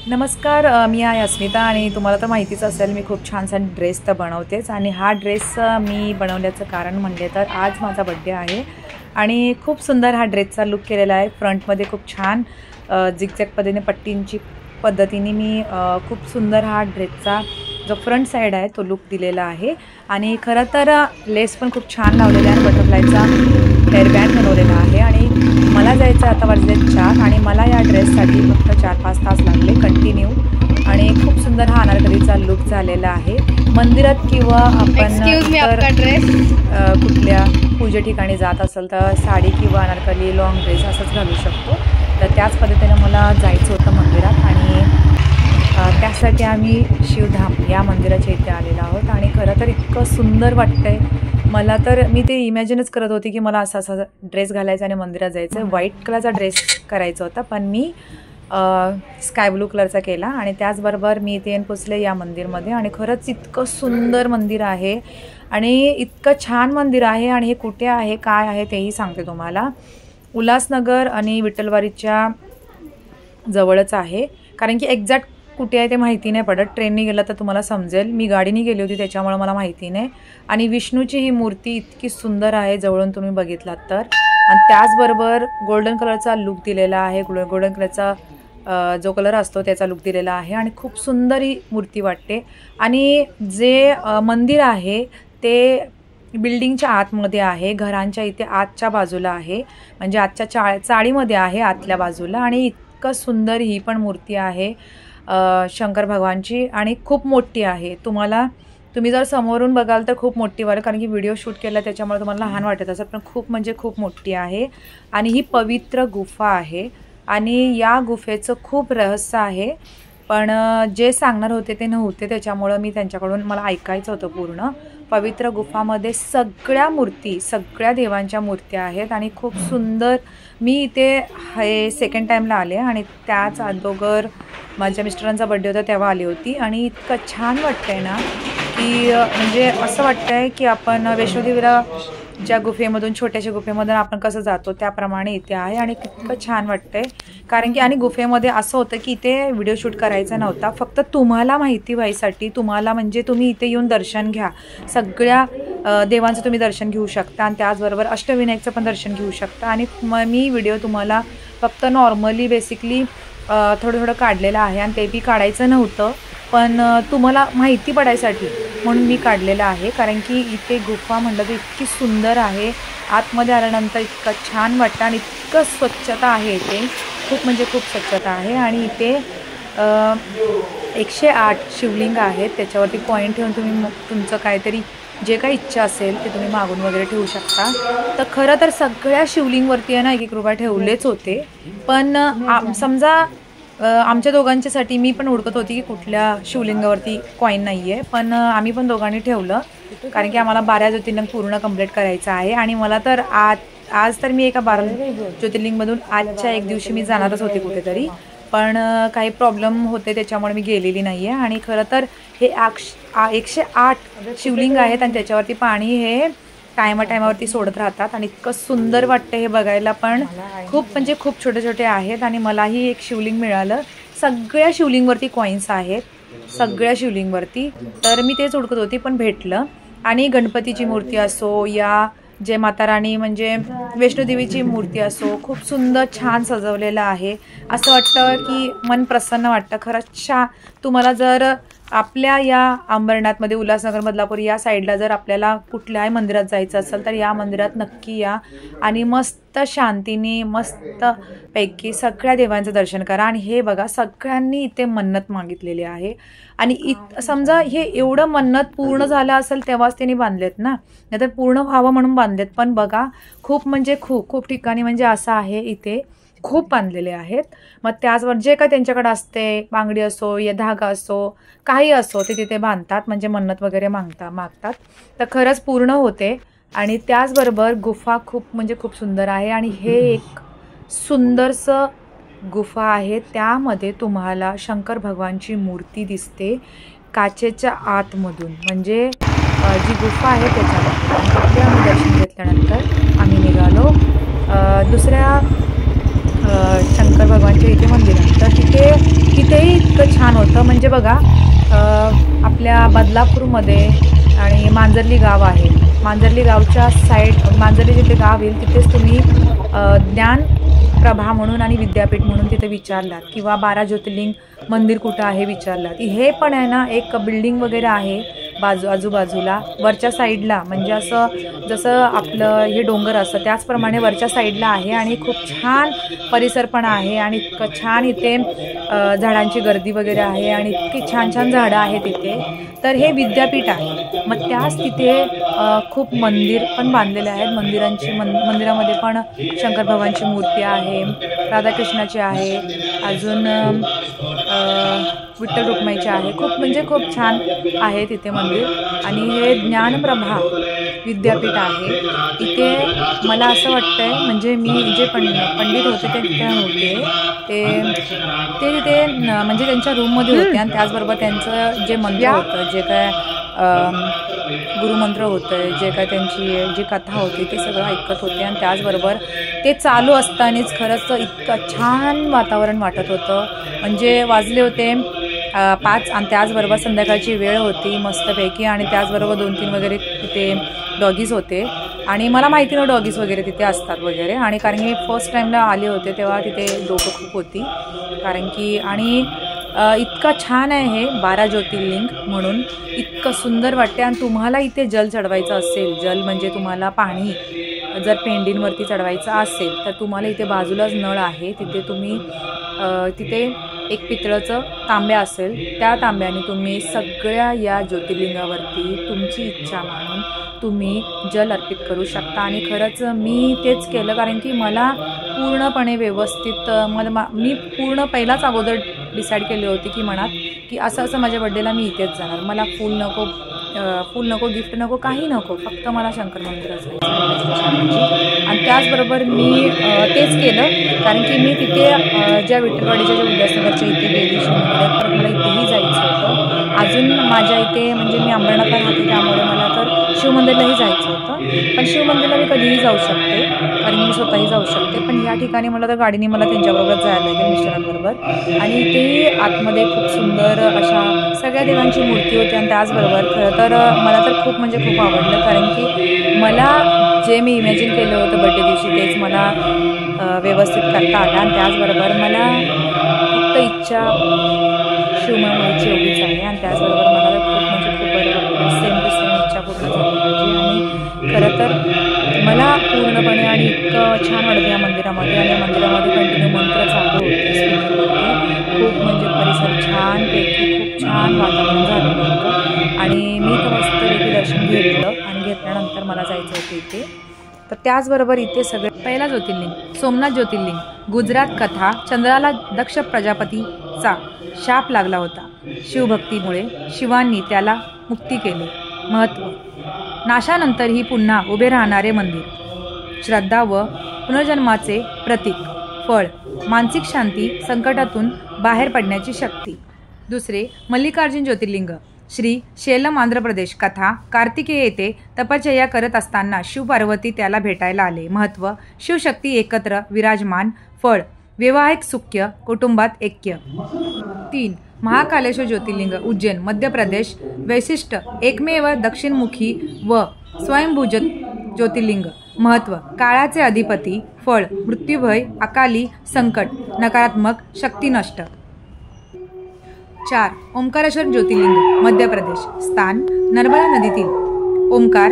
नमस्कार, मी आहे अस्मिता आणि तुम्हाला तर माहितीच असेल मी खूप छान ड्रेस तर बनवतेच आणि हा ड्रेस मी बनवण्याचं कारण म्हणजे तर आज माझा बड्डे आहे आणि खूप सुंदर हा ड्रेसचा लुक केलेला आहे। फ्रंटमध्ये खूप छान झिगझॅग पद्धतीने पट्टींची पद्धतीने मी खूप सुंदर हा ड्रेसचा जो फ्रंट साइड आहे तो लुक दिलेला आहे आणि खरं तर लेस पण खूप छान लावलेला आहे। बटरफ्लायचा हेअर बँड बनवलेला आहे आणि मला जायचं आता वाजले 4 आणि मला या ड्रेससाठी फक्त 4-5 तास लागले कंटिन्यू आणि खूप सुंदर हा अनारकलीचा लुक झालेला आहे। मंदिरात किंवा आपण कुठल्या पूजे ठिकाणी जात असेल तर साडी किंवा अनारकली लॉंग ड्रेस असंच घालू शकतो। तर त्याच पद्धतीने मला जायचं होतं मंदिरात आणि त्यासाठी आम्ही शिवधाम या मंदिराच्या इथे आलेलो आहोत आणि खरं तर इतकं सुंदर वाटतंय मला। तर मी ते इमॅजिनच करत होती की मला असा ड्रेस घालायचा आणि मंदिरात जायचं आहे। व्हाईट कलरचा ड्रेस करायचा होता पण मी स्काय ब्लू कलरचा केला आणि त्याचबरोबर मी इथे येऊन पोचले या मंदिरमध्ये आणि खरंच इतकं सुंदर मंदिर आहे आणि इतकं छान मंदिर आहे। आणि हे कुठे आहे काय आहे तेही सांगते तुम्हाला। उल्हासनगर आणि विठ्ठलवाडीच्या जवळच आहे, कारण की एक्झॅक्ट कुठे आहे ते माहिती नाही पडत। ट्रेनने गेलं तर तुम्हाला समजेल, मी गाडीने गेली होती त्याच्यामुळे मला माहिती नाही। आणि विष्णूची ही मूर्ती इतकी सुंदर आहे जवळून तुम्ही बघितलात तर, आणि त्याचबरोबर गोल्डन कलरचा लुक दिलेला आहे। गोल्डन कलरचा जो कलर असतो त्याचा लुक दिलेला आहे आणि खूप सुंदर ही मूर्ती वाटते। आणि जे मंदिर आहे ते बिल्डिंगच्या आतमध्ये आहे, घरांच्या इथे आतच्या बाजूला आहे, म्हणजे आतच्या चाळीमध्ये आहे आतल्या बाजूला। आणि इतकं सुंदर ही पण मूर्ती आहे शंकर भगवानची आणि खूप मोठी आहे। तुम्ही जर समोरून बघाल तर खूप मोठी वाटेल, कारण की व्हिडिओ शूट केला त्याच्यामुळे तुम्हाला लहान वाटत असेल, पण खूप म्हणजे खूप मोठी आहे। आणि ही पवित्र गुफा आहे आणि या गुफेचं खूप रहस्य आहे, पण जे सांगणार होते ते नव्हते त्याच्यामुळं मी त्यांच्याकडून मला ऐकायचं होतं पूर्ण। पवित्र गुफामध्ये सगळ्या देवांच्या मूर्त्या आहेत आणि खूप सुंदर। मी इथे हे सेकंड टाईमला आले आणि त्याच अगोदर माझ्या मिस्टरांचा बड्डे होता तेव्हा आली होती आणि इतकं छान वाटतंय ना की म्हणजे असं वाटतंय की आपण वैष्णोदेवीला ज्या गुफेमधून छोट्याशा गुफेमधून आपण कसं जातो त्याप्रमाणे इथे आहे आणि इतकं छान वाटतंय। कारण की आणि गुफेमध्ये असं होतं की इथे व्हिडिओ शूट करायचा नव्हता, फक्त तुम्हाला माहिती व्हायसाठी, तुम्हाला म्हणजे तुम्ही इथे येऊन दर्शन घ्या, सगळ्या देवांचं तुम्ही दर्शन घेऊ शकता आणि त्याचबरोबर अष्टविनायकचं पण दर्शन घेऊ शकता। आणि मी व्हिडिओ तुम्हाला फक्त नॉर्मली बेसिकली थोडं काढलेलं आहे आणि ते बी काढायचं नव्हतं, पण तुम्हाला माहिती पडायसाठी म्हणून मी काढलेलं आहे। कारण की इथे गुफा म्हटलं तर इतकी सुंदर आहे, आतमध्ये आल्यानंतर इतकं छान वाटतं आणि इतकं स्वच्छता आहे इथे, खूप म्हणजे खूप स्वच्छता आहे। आणि इथे 108 शिवलिंग आहेत, त्याच्यावरती पॉईंट ठेवून तुम्ही तुमचं काहीतरी जे काही इच्छा असेल ते तुम्ही मागून वगैरे ठेवू शकता। तर खरं तर सगळ्या शिवलिंगवरती आहे ना 1-1 रुपया ठेवलेच होते, पण समजा आमच्या दोघांच्यासाठी मी पण हुडकत होती की कुठल्या शिवलिंगावरती कॉईन नाही आहे, पण आम्ही पण दोघांनी ठेवलं, कारण की आम्हाला 12 ज्योतिर्लिंग पूर्ण कंप्लीट करायचं आहे। आणि मला तर आज तर मी एका 12 ज्योतिर्लिंगमधून आजच्या एक दिवशी मी जाणारच होते कुठेतरी, पण काही प्रॉब्लेम होते त्याच्यामुळे मी गेलेली नाही आहे। आणि खरं तर हे 108 शिवलिंग आहेत आणि त्याच्यावरती पाणी हे टायमावरती सोडत राहतात आणि इतकं सुंदर वाटतं हे बघायला, पण खूप म्हणजे खूप छोटे आहेत। आणि मलाही एक शिवलिंग मिळालं, सगळ्या शिवलिंगवरती कॉईन्स आहेत, सगळ्या शिवलिंगवरती, तर मी तेच हुडकत होती पण भेटलं। आणि गणपतीची मूर्ती असो या जे माता राणी म्हणजे वैष्णोदेवीची मूर्ती असो, खूप सुंदर छान सजवलेलं आहे, असं वाटतं की मन प्रसन्न वाटतं खरंच। तुम्हाला जर आपल्या या अंबरनाथमध्ये उल्हासनगर बदलापूर या साईडला जर आपल्याला कुठल्याही मंदिरात जायचं असेल तर या मंदिरात नक्की या आणि मस्त शांतीने मस्तपैकी सगळ्या देवांचं दर्शन करा। आणि हे बघा सगळ्यांनी इथे मन्नत मागितलेली आहे आणि समजा हे एवढं मन्नत पूर्ण झालं असेल तेव्हाच त्यांनी बांधलेत ना, नाहीतर पूर्ण व्हावं म्हणून बांधलेत, पण बघा खूप म्हणजे खूप ठिकाणी म्हणजे असं आहे इथे खूप बांधलेले आहेत। मग त्याचवर जे काय त्यांच्याकडे असते, बांगडी असो या धागा असो काही असो ते तिथे बांधतात, म्हणजे मन्नत वगैरे मागतात, तर खरंच पूर्ण होते। आणि त्याचबरोबर गुफा खूप म्हणजे खूप सुंदर आहे आणि हे एक सुंदरसं गुफा आहे, त्यामध्ये तुम्हाला शंकर भगवानची मूर्ती दिसते काचेच्या आतमधून, म्हणजे जी गुफा आहे त्याच्यामध्ये। आम्ही दर्शन घेतल्यानंतर आम्ही निघालो दुसऱ्या शंकर भगवानच्या इथे मंदिरात, तर तिथेही इतकं छान होतं. म्हणजे बघा आपल्या बदलापूरमध्ये आणि मांजर्ली गाव आहे, मांजर्ली गावच्या मांजर्ली जिथे गाव येईल तिथेच तुम्ही ज्ञानप्रभा म्हणून आणि विद्यापीठ म्हणून तिथे विचारलात किंवा 12 ज्योतिर्लिंग मंदिर कुठं आहे विचारलात, हे पण आहे ना एक बिल्डिंग वगैरे आहे आजूबाजूला वरच्या साईडला. म्हणजे असं जसं आपलं हे डोंगर असतं त्याचप्रमाणे वरच्या साईडला आहे आणि खूप छान परिसर पण आहे आणि इतकं छान इथे झाडांची गर्दी वगैरे आहे आणि इतकी छान छान झाडं आहेत इथे. तर हे विद्यापीठ आहे. मग त्याच तिथे खूप मंदिर पण बांधलेले आहेत. मंदिरामध्ये पण शंकर भगवानची मूर्ती आहे, राधाकृष्णाची आहे, अजून विठ्ठल रुक्माईचे आहे. खूप छान आहे तिथे मंदिर. आणि हे ज्ञानप्रभा विद्यापीठ आहे. इथे मला असं वाटतंय म्हणजे मी जे पंडित होते ते तिथे नव्हते, ते तिथे म्हणजे त्यांच्या रूममध्ये होते आणि त्याचबरोबर त्यांचं जे मंत्र होतं, जे काय गुरुमंत्र होतं, जे काय त्यांची जी कथा होती ते सगळं ऐकत होते. आणि त्याचबरोबर ते चालू असतानाच खरंच इतकं छान वातावरण वाटत होतं. म्हणजे वाजले होते 5 आणि त्याचबरोबर संध्याकाळची वेळ होती मस्तपैकी. आणि त्याचबरोबर 2-3 वगैरे तिथे डॉगीज होते आणि मला माहिती नव्हतं डॉगीज वगैरे तिथे असतात वगैरे. आणि कारण की फर्स्ट टाईमला आले होते तेव्हा तिथे लोकं खूप होती कारण की. आणि इतका छान आहे हे 12 ज्योतिर्लिंग म्हणून, इतकं सुंदर वाटते. आणि तुम्हाला इथे जल चढवायचं असेल, जल म्हणजे तुम्हाला पाणी जर पेंडींवरती चढवायचं असेल तर तुम्हाला इथे बाजूलाच नळ आहे. तिथे तुम्ही तिथे एक पितळाचं तांब्या असेल, त्या तांब्याने तुम्ही सगळ्या या ज्योतिर्लिंगावरती तुमची इच्छा मानून तुम्ही जल अर्पित करू शकता. आणि खरंच मी तेच केलं कारण की मला पूर्णपणे व्यवस्थित मी पूर्ण पहिलाच अगोदर डिसाईड केले होते की मनात की असं माझ्या बड्डेला मी इथेच जाणार. मला फूल नको, गिफ्ट नको, काही नको, फक्त मला शंकर मंदिरात जायचं. आणि त्याचबरोबर मी तेच केलं कारण की मी तिथे ज्या विठ्ठलवाडीच्या ज्या उल्हासनगरच्या इथे गेली शिवमंदिरात, तर मला इथेही जायचं होतं. अजून माझ्या इथे म्हणजे मी अंबरनाथला राहते त्यामुळे मला तर शिवमंदिरलाही जायचं होतं. पण शिवमंदिरला मी कधीही जाऊ शकते कारण मी स्वतःही जाऊ शकते. पण या ठिकाणी मला तर गाडीने त्यांच्याबरोबर जायला लागेल, मिस्टरांबरोबर. आणि इथेही आतमध्ये खूप सुंदर अशा सगळ्या देवांची मूर्ती होती. आणि त्याचबरोबर खरं तर मला तर खूप आवडलं कारण की मला जे मी इमॅजिन केलं होतं बड्डे दिवशी तेच मला व्यवस्थित करता आलं. आणि त्याचबरोबर मला फक्त इच्छा शिवमंदिराची एवढीच आहे. आणि त्याचबरोबर मला खूप बरं वाटतं. सेम टू सेम इच्छा पूर्ण झाली पाहिजे. आणि खरं तर मला पूर्णपणे आणि इतकं छान वाटतं या मंदिरामध्ये. आणि या मंदिरामध्ये कंटिन्यू मंत्र चालू होते स्पीकरवरती. खूप परिसर छानपैकी खूप छान वातावरण झालेलं होतं. आणि मी तर मस्तपैकी दर्शन घेतलं आणि घेतल्यानंतर मला जायचं होतं इथे. तर त्याचबरोबर इथे सगळे पहिला ज्योतिर्लिंग सोमनाथ ज्योतिर्लिंग. गुजरात कथा. चंद्राला दक्ष प्रजापतीचा शाप लागला होता. शिवभक्तीमुळे शिवांनी त्याला मुक्ती केले. महत्त्व. नाशानंतरही पुन्हा उभे राहणारे मंदिर. श्रद्धा व पुनर्जन्माचे प्रतीक. फळ. मानसिक शांती, संकटातून बाहेर पडण्याची शक्ती. दुसरे मल्लिकार्जुन ज्योतिर्लिंग. श्री शेलम आंध्र प्रदेश. कथा. कार्तिकेय येथे तपश्चर्या करत असताना शिवपार्वती त्याला भेटायला आले. महत्त्व. शिवशक्ती एकत्र विराजमान. फळ. वैवाहिक सुख्य, कुटुंबात ऐक्य. 3. महाकालेश्वर ज्योतिर्लिंग. उज्जैन मध्य प्रदेश. वैशिष्ट्य. एकमेव दक्षिणमुखी व स्वयंभू ज्योतिर्लिंग. महत्त्व. काळाचे अधिपती. फळ. मृत्यूभय, अकाली संकट, नकारात्मक शक्ती नष्ट. 4. ओंकारेश्वर ज्योतिर्लिंग. मध्य प्रदेश. स्थान. नर्मदा नदीतील ओंकार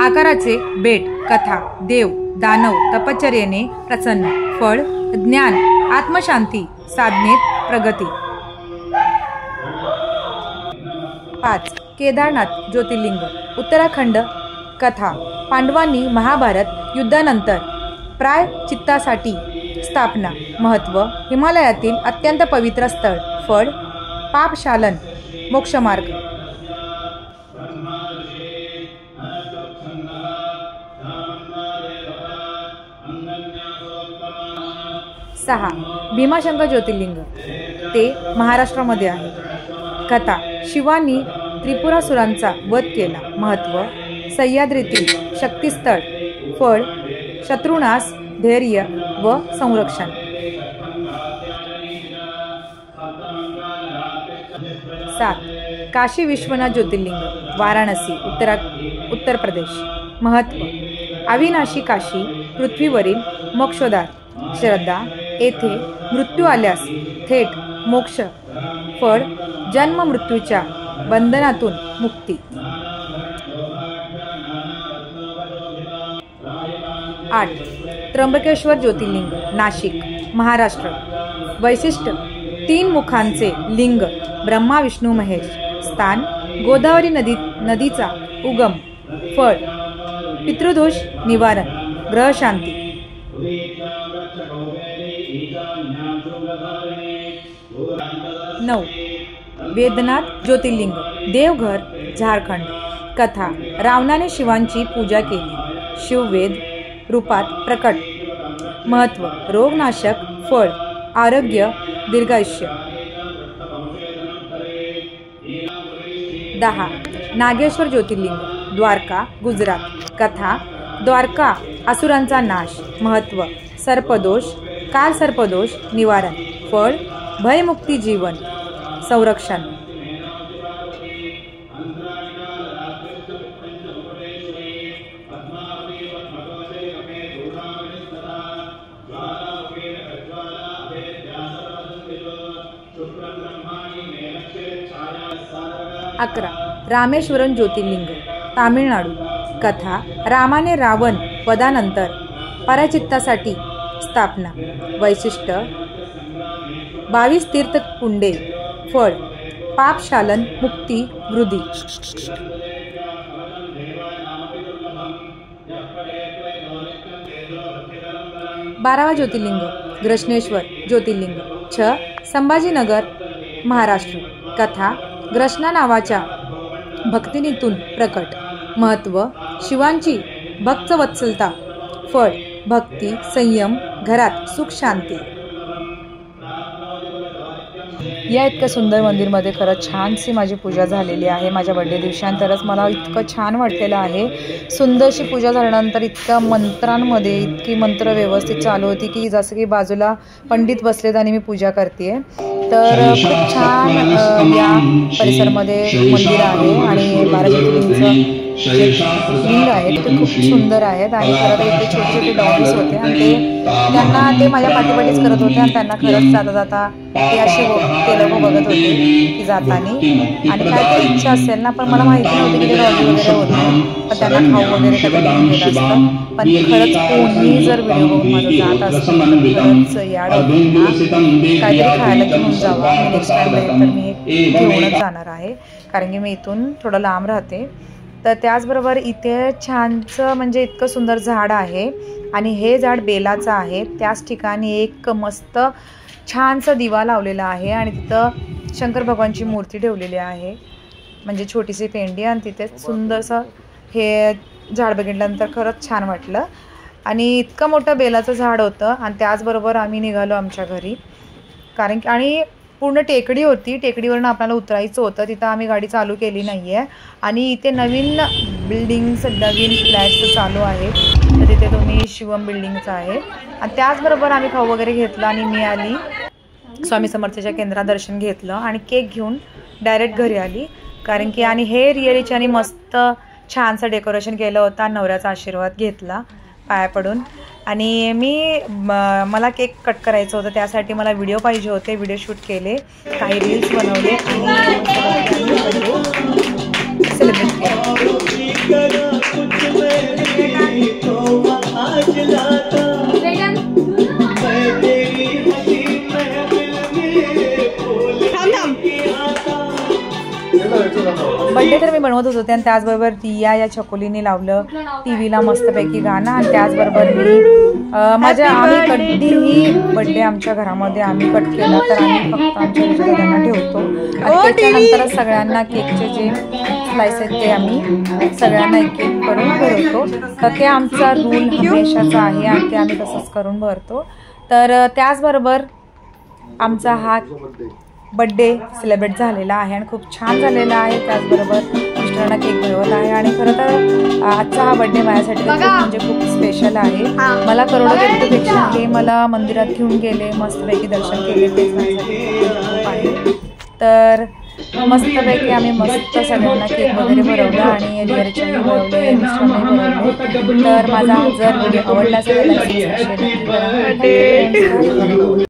आकाराचे बेट. कथा. देव दानव तपश्चर्येने प्रसन्न. फळ. ज्ञान, आत्मशांती, साधनेत प्रगती. 5. केदारनाथ ज्योतिर्लिंग. उत्तराखंड. कथा. पांडवांनी महाभारत युद्धानंतर प्रायश्चित्तासाठी स्थापना. महत्त्व. हिमालयातील अत्यंत पवित्र स्थळ. फळ. पापशालन, मोक्षमार्ग. 6. भीमाशंकर ज्योतिर्लिंग. ते महाराष्ट्रामध्ये आहे. कथा. शिवांनी त्रिपुरासुरांचा वध केला. महत्त्व. सह्याद्रीतील शक्तिस्थळ. फळ. शत्रुनाश, धैर्य व संरक्षण. 7. काशी विश्वनाथ ज्योतिर्लिंग वाराणसी उत्तर प्रदेश. महत्त्व. अविनाशी काशी पृथ्वीवरील मोक्षदार. श्रद्धा. येथे मृत्यू आल्यास थेट मोक्ष. फळ. जन्म मृत्यूच्या बंधनातून मुक्ती. 8. त्र्यंबकेश्वर ज्योतिर्लिंग नाशिक महाराष्ट्र. वैशिष्ट्य. 3 मुखांचे लिंग ब्रह्मा विष्णू महेश. स्थान. गोदावरी नदीचा उगम. फळ. पितृदोष निवारण. ग्रहशांती. 9. वेदनाथ ज्योतिर्लिंग देवघर झारखंड. कथा. रावणाने शिवांची पूजा केली. शिववेद रूपात प्रकट. महत्त्व. रोगनाशक. फळ. आरोग्य दीर्घायुष्य. 10. नागेश्वर ज्योतिर्लिंग द्वारका गुजरात. कथा. द्वारका असुरांचा नाश. महत्त्व. सर्पदोष काल सर्पदोष निवारण. फळ. भयमुक्ती जीवन संरक्षण. 11. रामेश्वरम ज्योतिर्लिंग तामिळनाडू. कथा. रामाने रावण वधानंतर पराचित्तासाठी स्थापना. वैशिष्ट्य. 22 तीर्थकुंडे. फळ. पापशालन मुक्ती वृद्धी. 12वा ज्योतिर्लिंग ग्रशनेश्वर ज्योतिर्लिंग संभाजीनगर महाराष्ट्र. कथा. ग्रशना नावाच्या भक्तिनीतून प्रकट. महत्त्व. शिवांची भक्तवत्सलता. फळ. भक्ती संयम घरात सुख शांती. या इतकं सुंदर मंदिरमध्ये खरंच छानशी माझी पूजा झालेली आहे. माझ्या बड्डे दिवसांतरच मला इतकं छान वाटलेलं आहे. सुंदरशी पूजा झाल्यानंतर इतक्या मंत्रांमध्ये इतकी मंत्र व्यवस्थित चालू होती की जसं की बाजूला पंडित बसलेत आणि मी पूजा करते. तर खूप छान या परिसरामध्ये मंदिर आहे आणि 12 ज्योतिर्लिंगचं लिंग आहेत ते खूप सुंदर आहेत. आणि खरं इथे छोटे छोटे डॉग्स होते आणि त्यांना ते माझ्या पाठीपाठीच करत होते आणि त्यांना खरंच जाता जाता ते असे ते लोक बघत होते की जातानी आणि काहीतरी इच्छा असेल ना. पण मला माहिती नव्हती की ते डॉगी वगैरे होते पण त्यांना खाऊ वगैरे कधी घेऊन गेलं असतं. पण खरंच कोणी जर व्हिडिओ बघून माझं जात असतं तर खरंच या डॉगींना काहीतरी खायला घेऊन जावं. मी नेक्स्ट टाईम तर मी घेऊनच जाणार आहे कारण की मी इथून थोडं लांब राहते. तर त्याचबरोबर इथे छानसं म्हणजे इतकं सुंदर झाड आहे आणि हे झाड बेलाचं आहे. त्याच ठिकाणी एक मस्त छानसा दिवा लावलेला आहे आणि तिथं शंकर भगवानची मूर्ती ठेवलेली आहे म्हणजे छोटीशी पेंडी. आणि तिथे सुंदरसं हे झाड बघितल्यानंतर खरंच छान वाटलं. आणि इतकं मोठं बेलाचं झाड होतं आणि त्याचबरोबर आम्ही निघालो आमच्या घरी कारण की आणि पूर्ण टेकडी होती. टेकडीवरून आपल्याला उतरायचं होतं. तिथं आम्ही गाडी चालू केली नाही आहे. आणि इथे नवीन बिल्डिंग्स नवीन फ्लॅट्स चालू आहे तर तिथे दोन्ही शिवम बिल्डिंगचं आहे. आणि त्याचबरोबर आम्ही खाऊ वगैरे घेतलं आणि मी आली स्वामी समर्थाच्या केंद्रात दर्शन घेतलं आणि केक घेऊन डायरेक्ट घरी आली कारण की आणि हे रिअलीच्याने मस्त छानसं डेकोरेशन केलं होतं. नवऱ्याचा आशीर्वाद घेतला पाया पडून. आणि मला केक कट करायचं होतं त्यासाठी मला व्हिडिओ पाहिजे होते. व्हिडिओ शूट केले काही रील्स बनवले आणि सेलिब्रेट केलं. बड्डे तर मी बनवतच होते आणि त्याचबरोबर दिया या छकोलीने लावलं टीव्हीला मस्तपैकी गाणं. आणि त्याचबरोबर मी आम्ही कधीही बड्डे आमच्या घरामध्ये आम्ही कट केला तर आम्ही फक्त आमच्या रिश्तेदारांना ठेवतो आणि त्याच्यानंतरच सगळ्यांना केकचे जे स्लाइस आहेत ते आम्ही सगळ्यांना एक एक करून भरवतो. तर ते आमचा रूल हमेशाचा आहे आणि ते आम्ही तसंच करून भरतो. तर त्याचबरोबर आमचा हा बड्डे सेलिब्रेट झालेला आहे आणि खूप छान झालेला आहे. त्याचबरोबर सगळ्यांना केक बनवत आहे आणि खरं तर आजचा हा बड्डे माझ्यासाठी म्हणजे खूप स्पेशल आहे. मला करोडो गिफ्टपेक्षा हे मला मंदिरात घेऊन गेले, मस्तपैकी दर्शन केले, तेच माझ्यासाठी खूप आहे. तर मस्तपैकी आम्ही मस्त सगळ्यांना केक वगैरे बनवला आणि रिअरचंही बनवले, मिस्टरने बनवले. तर माझा जर व्हिडिओ आवडला असेल तर